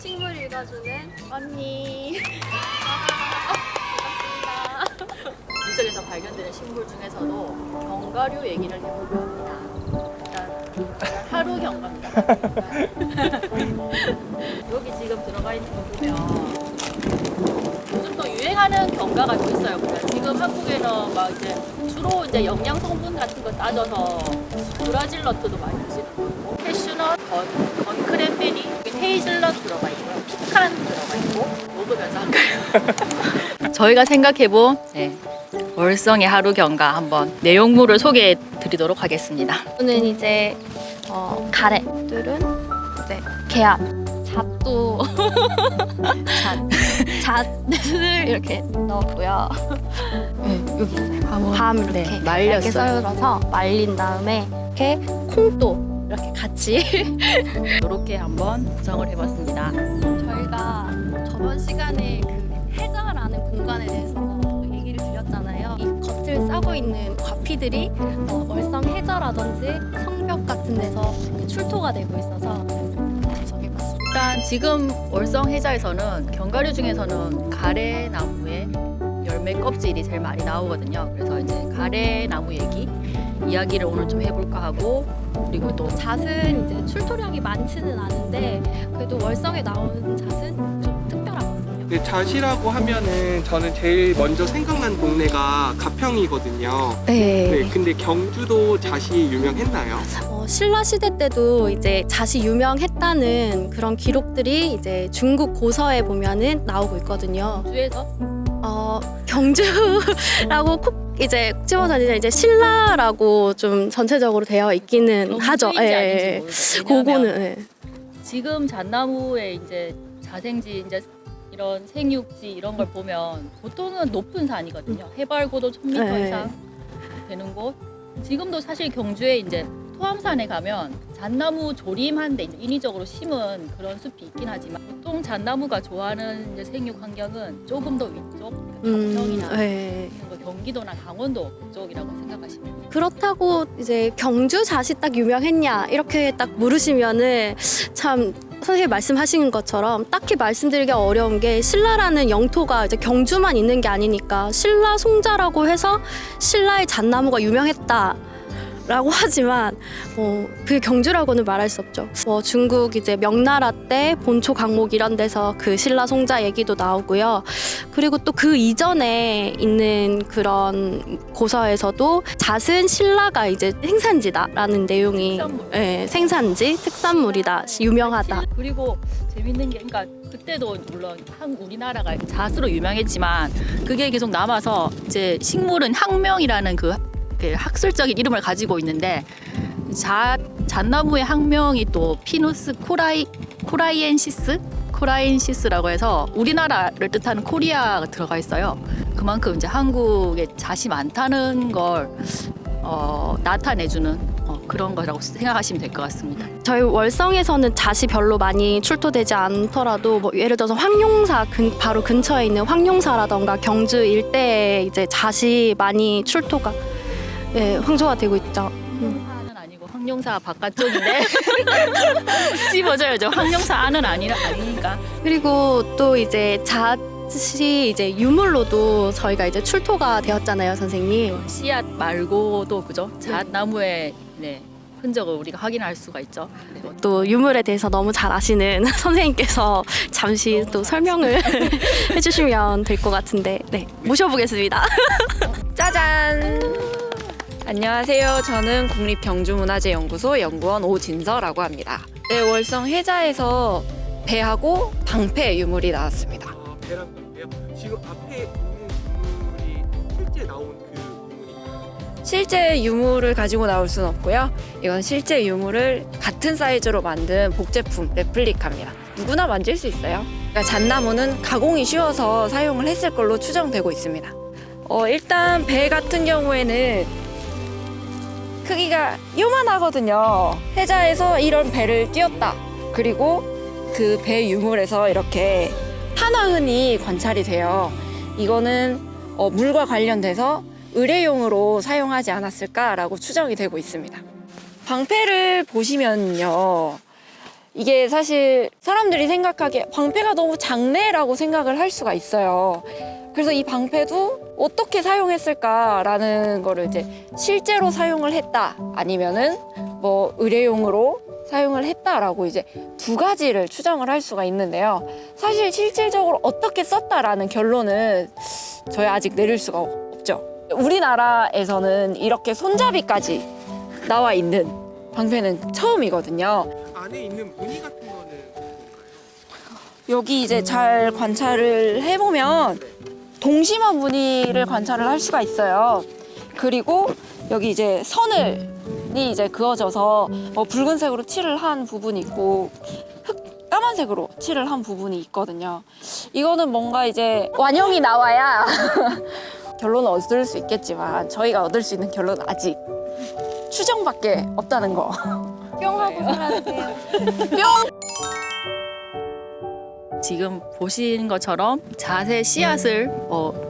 식물 읽어주는 언니. 반갑습니다. 물적에서 발견되는 식물 중에서도 견과류 얘기를 해볼까 합니다. 일단 하루 견과입니다. 여기 지금 들어가 있는 거 보면 요즘 또 유행하는 견과가 또 있어요. 그러니까 지금 한국에는 막 이제 주로 이제 영양 성분 같은 거 따져서 브라질 너트도 많이 드시는 거 있고, 캐슈넛, 건크랜베리, 헤이즐넛 들어가 있고요. 피칸 들어가 있고, 먹으면서 할까요? 저희가 생각해본 월성의 하루 견과 한번 내용물을 소개해 드리도록 하겠습니다. 오늘 이제 가래들은 이제 개압, 잣도 잣을 이렇게 넣었고요. 네, 여기 있어요. 밤 이렇게 얇게 말렸어요. 썰어서 말린 다음에 이렇게 콩도 이렇게 같이 이렇게 한번 구성을 해봤습니다. 저희가 저번 시간에 그 해저라는 공간에 대해서 얘기를 드렸잖아요. 이 겉을 싸고 있는 과피들이 월성 해저라든지 성벽 같은 데서 출토가 되고 있어서 구성해봤습니다. 일단 지금 월성 해자에서는 견과류 중에서는 가래나무의 열매 껍질이 제일 많이 나오거든요. 그래서 이제 가래나무 이야기를 오늘 좀 해볼까 하고, 그리고 또 잣은 이제 출토량이 많지는 않은데 그래도 월성에 나오는 잣은 좀 특별하거든요. 네, 잣이라고 하면은 저는 제일 먼저 생각난 동네가 가평이거든요. 네, 근데 경주도 잣이 유명했나요? 신라 시대 때도 이제 잣이 유명했다는 그런 기록들이 이제 중국 고서에 보면은 나오고 있거든요. 주에서 경주라고 콕 이제 집어다니자 이제 신라라고 좀 전체적으로 되어 있기는 하죠. 인지 아닌지 모르겠어요. 그거는 예. 지금 잣나무에 이제 자생지 이제 이런 생육지 이런 걸 보면 보통은 높은 산이거든요. 해발 고도 1000m 네. 이상 되는 곳. 지금도 사실 경주에 이제 토암산에 가면 잣나무 조림한데 이제 인위적으로 심은 그런 숲이 있긴 하지만 보통 잣나무가 좋아하는 이제 생육 환경은 조금 더 위쪽, 가평이나 예. 이런 거 경기도나 강원도 쪽이라고 생각하시면 돼요. 그렇다고 이제 경주 잣이 딱 유명했냐 이렇게 딱 물으시면은 참 선생님 말씀하신 것처럼 딱히 말씀드리기 어려운 게 신라라는 영토가 이제 경주만 있는 게 아니니까 신라 송자라고 해서 신라의 잣나무가 유명했다. 라고 하지만 그게 경주라고는 말할 수 없죠. 중국 이제 명나라 때 본초 강목 이런 데서 그 신라 송자 얘기도 나오고요. 그리고 또 그 이전에 있는 그런 고서에서도 잣은 신라가 이제 생산지다라는 내용이 특산물. 생산지 특산물이다 유명하다. 그리고 재밌는 게 그러니까 그때도 물론 우리나라가 잣으로 유명했지만 그게 계속 남아서 이제 식물은 학명이라는 그 학술적인 이름을 가지고 있는데 잣나무의 학명이 또 피누스 코라이엔시스라고 해서 우리나라를 뜻하는 코리아가 들어가 있어요. 그만큼 이제 한국에 잣이 많다는 걸 나타내주는 그런 거라고 생각하시면 될 것 같습니다. 저희 월성에서는 잣이 별로 많이 출토되지 않더라도 뭐 예를 들어서 황룡사 바로 근처에 있는 황룡사라던가 경주 일대에 이제 잣이 많이 출토가 황소가 되고 있죠. 황룡사는 아니고 황룡사 바깥쪽인데 찝어져야죠. 황룡사 안은 아니니까. 그리고 또 이제 잣이 이제 유물로도 저희가 이제 출토가 되었잖아요, 선생님. 씨앗 말고도 그죠? 잣나무의 흔적을 우리가 확인할 수가 있죠. 또 유물에 대해서 너무 잘 아시는 선생님께서 잠시 또 설명을 해주시면 될 것 같은데, 모셔보겠습니다. 짜잔! 안녕하세요. 저는 국립경주문화재연구소 연구원 오진서라고 합니다. 네, 월성 해자에서 배하고 방패 유물이 나왔습니다. 배랑 건데요. 지금 앞에 있는 유물이 실제 나온 그 유물인가요? 실제 유물을 가지고 나올 수는 없고요. 이건 실제 유물을 같은 사이즈로 만든 복제품 레플리카입니다. 누구나 만질 수 있어요. 그러니까 잣나무는 가공이 쉬워서 사용을 했을 걸로 추정되고 있습니다. 일단 배 같은 경우에는 크기가 요만하거든요. 해자에서 이런 배를 띄웠다. 그리고 그 배 유물에서 이렇게 한화흔이 관찰이 돼요. 이거는 물과 관련돼서 의뢰용으로 사용하지 않았을까라고 추정이 되고 있습니다. 방패를 보시면요. 이게 사실 사람들이 생각하기에 방패가 너무 작네라고 생각을 할 수가 있어요. 그래서 이 방패도 어떻게 사용했을까라는 거를 이제 실제로 사용을 했다 아니면은 뭐 의뢰용으로 사용을 했다라고 이제 두 가지를 추정을 할 수가 있는데요. 사실 실질적으로 어떻게 썼다라는 결론은 저희 아직 내릴 수가 없죠. 우리나라에서는 이렇게 손잡이까지 나와 있는 방패는 처음이거든요. 안에 있는 무늬 같은 거는 뭔가요? 여기 이제 잘 관찰을 해보면 동심화 무늬를 관찰을 할 수가 있어요. 그리고 여기 이제 선이 이제 그어져서 붉은색으로 칠을 한 부분이 있고 까만색으로 칠을 한 부분이 있거든요. 이거는 뭔가 이제 완형이 나와야 결론을 얻을 수 있겠지만 저희가 얻을 수 있는 결론은 아직 추정밖에 없다는 거. 뿅 하고 사라지세요. 지금 보신 것처럼 잣의 씨앗을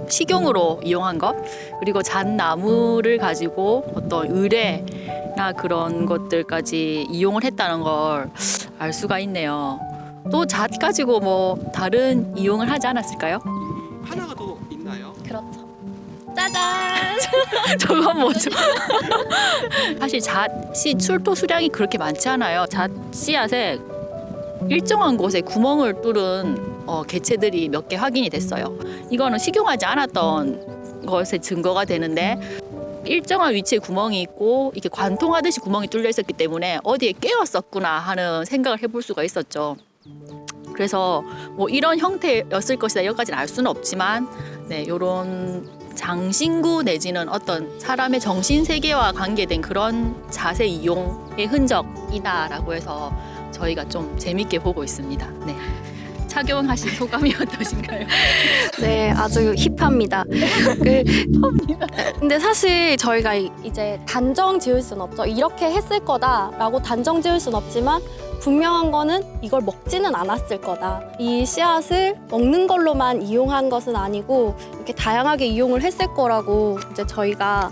식용으로 이용한 것, 그리고 잣나무를 가지고 어떤 의뢰나 그런 것들까지 이용을 했다는 걸 알 수가 있네요. 또 잣 가지고 뭐 다른 이용을 하지 않았을까요? 하나가 더 있나요? 그렇죠. 짜잔! 저건 뭐죠? 사실 잣씨 출토 수량이 그렇게 많지 않아요. 잣 씨앗에 일정한 곳에 구멍을 뚫은 개체들이 몇 개 확인이 됐어요. 이거는 식용하지 않았던 것의 증거가 되는데 일정한 위치에 구멍이 있고 이렇게 관통하듯이 구멍이 뚫려 있었기 때문에 어디에 깨었었구나 하는 생각을 해볼 수가 있었죠. 그래서 뭐 이런 형태였을 것이다 여기까지는 알 수는 없지만 네, 이런 장신구 내지는 어떤 사람의 정신 세계와 관계된 그런 자세 이용의 흔적이다라고 해서 저희가 좀 재밌게 보고 있습니다. 네. 착용하신 소감이 어떠신가요? 네, 아주 힙합니다. 근데 사실 저희가 이제 단정 지을 순 없죠. 이렇게 했을 거다라고 단정 지을 순 없지만 분명한 거는 이걸 먹지는 않았을 거다. 이 씨앗을 먹는 걸로만 이용한 것은 아니고 이렇게 다양하게 이용을 했을 거라고 이제 저희가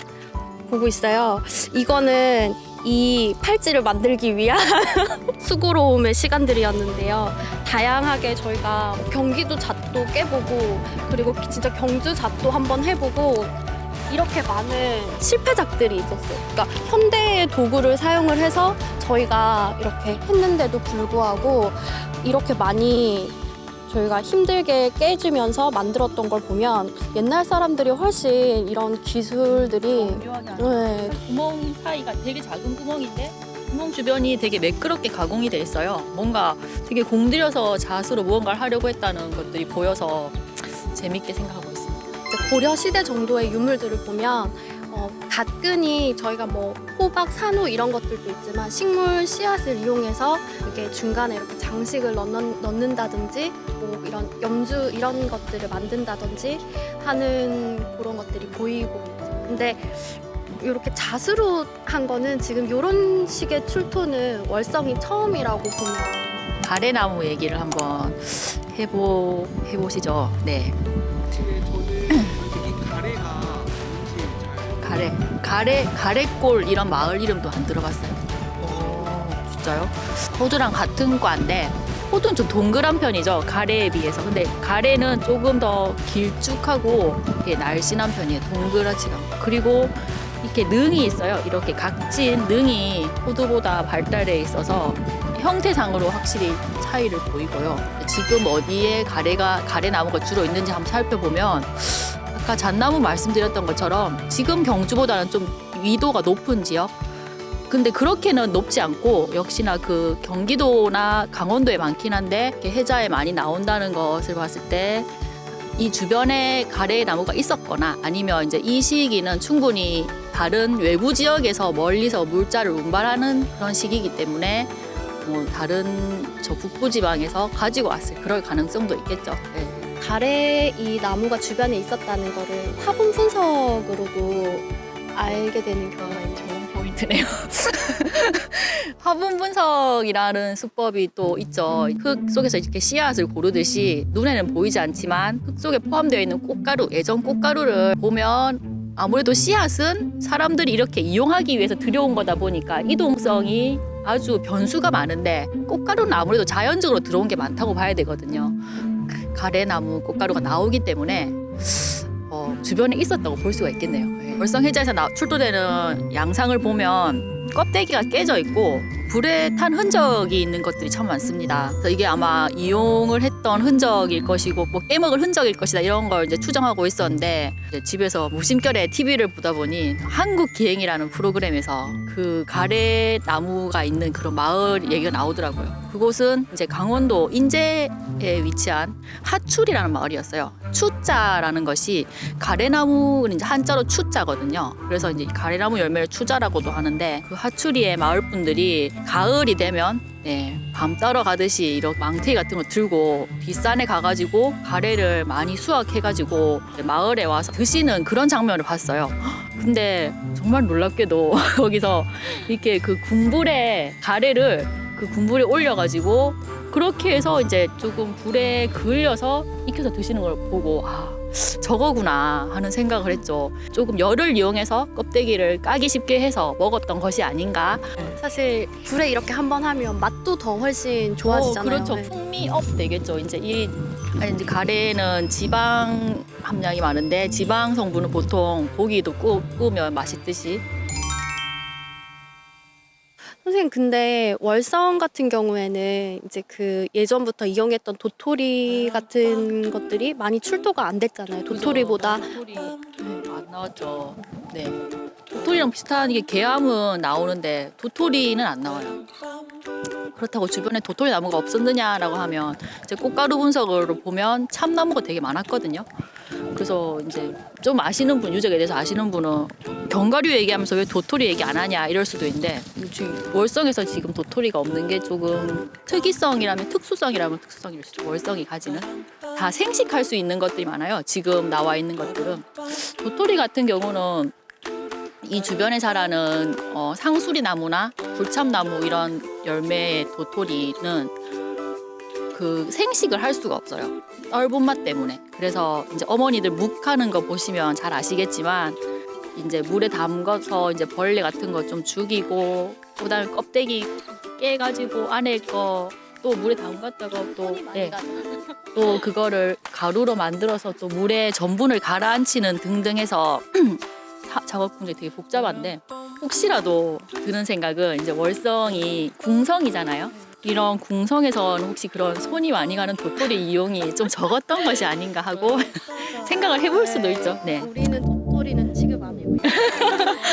보고 있어요. 이거는 이 팔찌를 만들기 위한 수고로움의 시간들이었는데요. 다양하게 저희가 경기도 잣도 깨보고 그리고 진짜 경주 잣도 한번 해보고 이렇게 많은 실패작들이 있었어요. 그러니까 현대의 도구를 사용을 해서 저희가 이렇게 했는데도 불구하고 이렇게 많이 저희가 힘들게 깨주면서 만들었던 걸 보면 옛날 사람들이 훨씬 이런 기술들이 묘하게 하는 구멍 사이가 되게 작은 구멍인데 구멍 주변이 되게 매끄럽게 가공이 돼 있어요. 뭔가 되게 공들여서 잣으로 무언가를 하려고 했다는 것들이 보여서 재밌게 생각하고 있습니다. 이제 고려 시대 정도의 유물들을 보면 갓근이 저희가 뭐 호박, 산호 이런 것들도 있지만 식물 씨앗을 이용해서 이렇게 중간에 이렇게 장식을 넣는다든지 뭐 이런 염주 이런 것들을 만든다든지 하는 그런 것들이 보이고 있죠. 근데 이렇게 잣으로 한 거는 지금 이런 식의 출토는 월성이 처음이라고 보면 가래나무 얘기를 한번 해보시죠. 네. 근데 저는 솔직히 가래가 뭔지 가래골 이런 마을 이름도 안 들어봤어요. 오, 진짜요? 호두랑 같은 과인데 호두는 좀 동그란 편이죠. 가래에 비해서. 근데 가래는 조금 더 길쭉하고 날씬한 편이에요. 동그랗지가 않고. 그리고 이렇게 능이 있어요. 이렇게 각진 능이 호두보다 발달해 있어서 형태상으로 확실히 차이를 보이고요. 지금 어디에 가래나무가 주로 있는지 한번 살펴보면 아까 잣나무 말씀드렸던 것처럼 지금 경주보다는 좀 위도가 높은 지역. 근데 그렇게는 높지 않고 역시나 그 경기도나 강원도에 많긴 한데 이렇게 해자에 많이 나온다는 것을 봤을 때 이 주변에 가래나무가 있었거나 아니면 이제 이 시기는 충분히 다른 외부 지역에서 멀리서 물자를 운반하는 그런 시기이기 때문에 뭐 다른 저 북부 지방에서 가지고 왔을 그럴 가능성도 있겠죠. 네. 가래 이 나무가 주변에 있었다는 거를 화분 분석으로도 알게 되는 경우가 있죠. 좋은 포인트네요. 화분 분석이라는 수법이 또 있죠. 흙 속에서 이렇게 씨앗을 고르듯이 눈에는 보이지 않지만 흙 속에 포함되어 있는 꽃가루, 예전 꽃가루를 보면 아무래도 씨앗은 사람들이 이렇게 이용하기 위해서 들여온 거다 보니까 이동성이 아주 변수가 많은데 꽃가루는 아무래도 자연적으로 들어온 게 많다고 봐야 되거든요. 가래나무 꽃가루가 나오기 때문에 주변에 있었다고 볼 수가 있겠네요. 월성 해자에서 출토되는 양상을 보면 껍데기가 깨져 있고 불에 탄 흔적이 있는 것들이 참 많습니다. 그래서 이게 아마 이용을 했던 흔적일 것이고 뭐 깨먹을 흔적일 것이다 이런 걸 이제 추정하고 있었는데 이제 집에서 무심결에 TV를 보다 보니 한국기행이라는 프로그램에서 그 가래 나무가 있는 그런 마을 얘기가 나오더라고요. 그곳은 이제 강원도 인제에 위치한 하출이라는 마을이었어요. 추자라는 것이 가래나무는 이제 한자로 추자거든요. 그래서 이제 가래나무 열매를 추자라고도 하는데 그 하출이의 마을 분들이 가을이 되면 밤 따러 가듯이 이런 망태기 같은 거 들고 뒷산에 가가지고 가래를 많이 수확해가지고 마을에 와서 드시는 그런 장면을 봤어요. 근데 정말 놀랍게도 거기서 이렇게 그 군불에 가래를 그 군불에 올려가지고 그렇게 해서 이제 조금 불에 그을려서 익혀서 드시는 걸 보고 저거구나 하는 생각을 했죠. 조금 열을 이용해서 껍데기를 까기 쉽게 해서 먹었던 것이 아닌가. 사실 불에 이렇게 한번 하면 맛도 더 훨씬 좋아지잖아요. 그렇죠. 네. 풍미 업 되겠죠. 이제 이제 가래는 지방 함량이 많은데 지방 성분은 보통 고기도 구우면 맛있듯이. 선생님 근데 월성 같은 경우에는 이제 그 예전부터 이용했던 도토리 같은 것들이 많이 출토가 안 됐잖아요. 도토리보다 도토리 안 나왔죠. 네. 도토리랑 비슷한 이게 개암은 나오는데 도토리는 안 나와요. 그렇다고 주변에 도토리 나무가 없었느냐라고 하면 이제 꽃가루 분석으로 보면 참나무가 되게 많았거든요. 그래서 이제 좀 아시는 분, 유적에 대해서 아시는 분은 견과류 얘기하면서 왜 도토리 얘기 안 하냐 이럴 수도 있는데 월성에서 지금 도토리가 없는 게 조금 특이성이라면 특수성일 수 있죠. 월성이 가지는 다 생식할 수 있는 것들이 많아요. 지금 나와 있는 것들은 도토리 같은 경우는 이 주변에 자라는 상수리 나무나 굴참나무 이런 열매의 도토리는 그 생식을 할 수가 없어요. 떫은 맛 때문에. 그래서 이제 어머니들 묵하는 거 보시면 잘 아시겠지만 이제 물에 담가서 이제 벌레 같은 거 좀 죽이고 그다음에 껍데기 깨가지고 안에 거 또 물에 담갔다가 또 그거를 가루로 만들어서 또 물에 전분을 가라앉히는 등등 해서 작업 공정이 되게 복잡한데 혹시라도 드는 생각은 이제 월성이 궁성이잖아요. 이런 궁성에서는 혹시 그런 손이 많이 가는 도토리 이용이 좀 적었던 것이 아닌가 하고 생각을 해볼 수도 있죠. 네. 우리는 도토리는 취급 안 해요.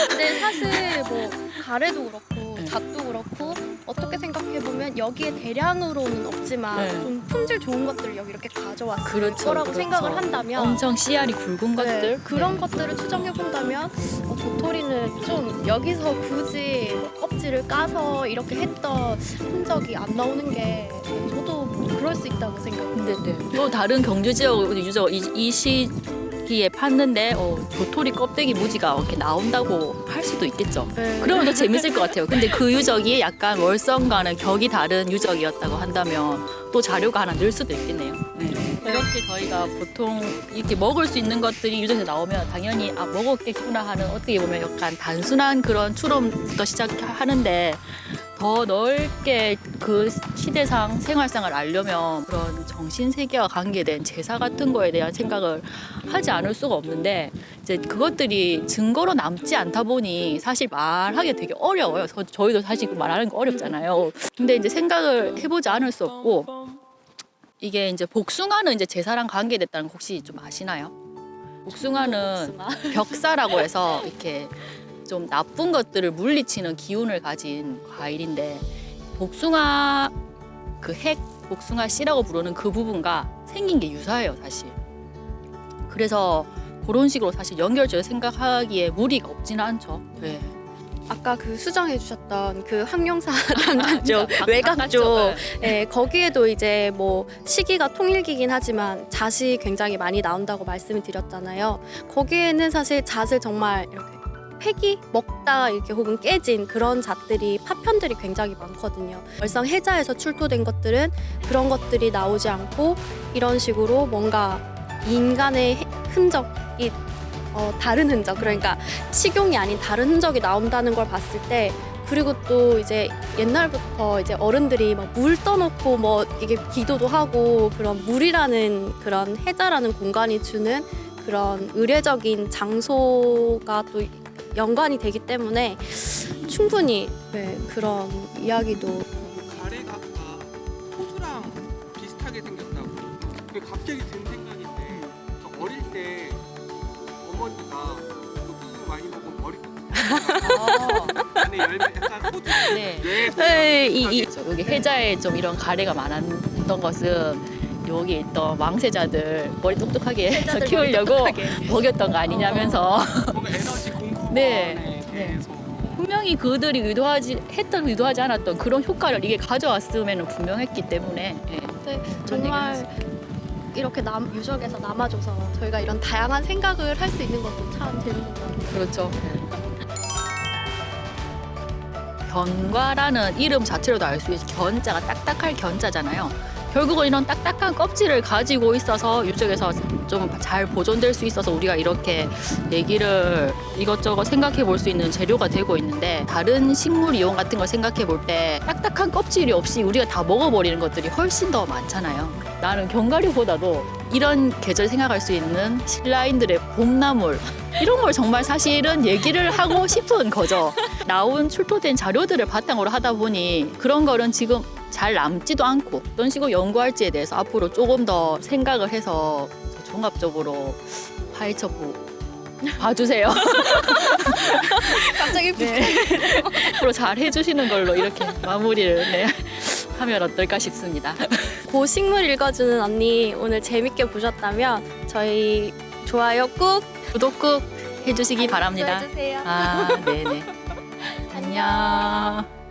근데 사실 뭐 가래도 그렇고 잣도 그렇고 어떻게 생각해 보면 여기에 대량으로는 없지만 좀 품질 좋은 것들을 여기 이렇게 가져왔을 거라고 생각을 한다면 엄청 씨알이 굵은 것들 그런 것들을 추정해 본다면 도토리는 좀 여기서 굳이 뭐 껍질을 까서 이렇게 했던 흔적이 안 나오는 게 저도 그럴 수 있다고 생각해요. 네. 또 다른 경주 지역 유적 이 시기에 팠는데 도토리 껍데기 무지가 이렇게 나온다고 할 수도 있겠죠. 그러면 더 재밌을 것 같아요. 근데 그 유적이 약간 월성과는 격이 다른 유적이었다고 한다면 또 자료가 하나 늘 수도 있겠네요. 네. 이렇게 저희가 보통 이렇게 먹을 수 있는 것들이 유적에서 나오면 당연히 먹었겠구나 하는 어떻게 보면 약간 단순한 그런 추론부터 시작하는데 더 넓게 그 시대상 생활상을 알려면 그런 정신세계와 관계된 제사 같은 거에 대한 생각을 하지 않을 수가 없는데 이제 그것들이 증거로 남지 않다 보니 사실 말하기 되게 어려워요. 저희도 사실 말하는 거 어렵잖아요. 근데 이제 생각을 해보지 않을 수 없고 이게 이제 복숭아는 이제 제사랑 관계됐다는 거 혹시 좀 아시나요? 복숭아는 벽사라고 해서 이렇게 좀 나쁜 것들을 물리치는 기운을 가진 과일인데 복숭아 그 핵 복숭아 씨라고 부르는 그 부분과 생긴 게 유사해요 사실. 그래서 그런 식으로 사실 연결지어 생각하기에 무리가 없지는 않죠. 네. 아까 그 수정해 주셨던 그 항용사 담당 쪽 그러니까 외곽 바깥 쪽 쪽은. 예, 거기에도 이제 뭐 시기가 통일기긴 하지만 잣이 굉장히 많이 나온다고 말씀을 드렸잖아요. 거기에는 사실 잣을 정말 이렇게 폐기 먹다 이렇게 혹은 깨진 그런 잣들이 파편들이 굉장히 많거든요. 월성 해자에서 출토된 것들은 그런 것들이 나오지 않고 이런 식으로 뭔가 인간의 흔적이 다른 흔적, 그러니까 식용이 아닌 다른 흔적이 나온다는 걸 봤을 때, 그리고 또 이제 옛날부터 이제 어른들이 막 물 떠놓고 뭐 이게 기도도 하고 그런 물이라는 그런 해자라는 공간이 주는 그런 의례적인 장소가 또 연관이 되기 때문에 충분히 네, 그런 이야기도. 그 가래가 호두랑 비슷하게 생겼다고. 근데 갑자기 든 생각인데 저 어릴 때 어머니가 호두 많이 먹으면 머리 안에 열매 약간 호두 네. 네, 여기 해자에 좀 이런 가래가 많았던 것은 여기 있던 왕세자들 머리 똑똑하게 해서 키우려고 먹였던 거 아니냐면서 뭔가 에너지 공급원에 네. 대해서 분명히 그들이 의도하지 않았던 그런 효과를 이게 가져왔음에는 분명했기 때문에 예. 네, 정말 이렇게 유적에서 남아줘서 저희가 이런 다양한 생각을 할 수 있는 것도 참 재밌는 것 같아요. 그렇죠. 견과라는 이름 자체로도 알 수 있지, 견자가 딱딱할 견자잖아요. 결국은 이런 딱딱한 껍질을 가지고 있어서 유적에서 좀 잘 보존될 수 있어서 우리가 이렇게 얘기를 이것저것 생각해 볼 수 있는 재료가 되고 있는데, 다른 식물 이용 같은 걸 생각해 볼 때 딱딱한 껍질이 없이 우리가 다 먹어버리는 것들이 훨씬 더 많잖아요. 나는 견과류보다도 이런 계절 생각할 수 있는 신라인들의 봄나물, 이런 걸 정말 사실은 얘기를 하고 싶은 거죠. 나온 출토된 자료들을 바탕으로 하다 보니 그런 거는 지금 잘 남지도 않고, 어떤 식으로 연구할지에 대해서 앞으로 조금 더 생각을 해서 종합적으로 파헤쳐 봐주세요. 갑자기 네. 앞으로 잘 해주시는 걸로 이렇게 마무리를 네, 하면 어떨까 싶습니다. 고식물 읽어주는 언니 오늘 재밌게 보셨다면 저희 좋아요 꾹 구독 꾹 해주시기 바랍니다. 해주세요. 아, 네네. 안녕.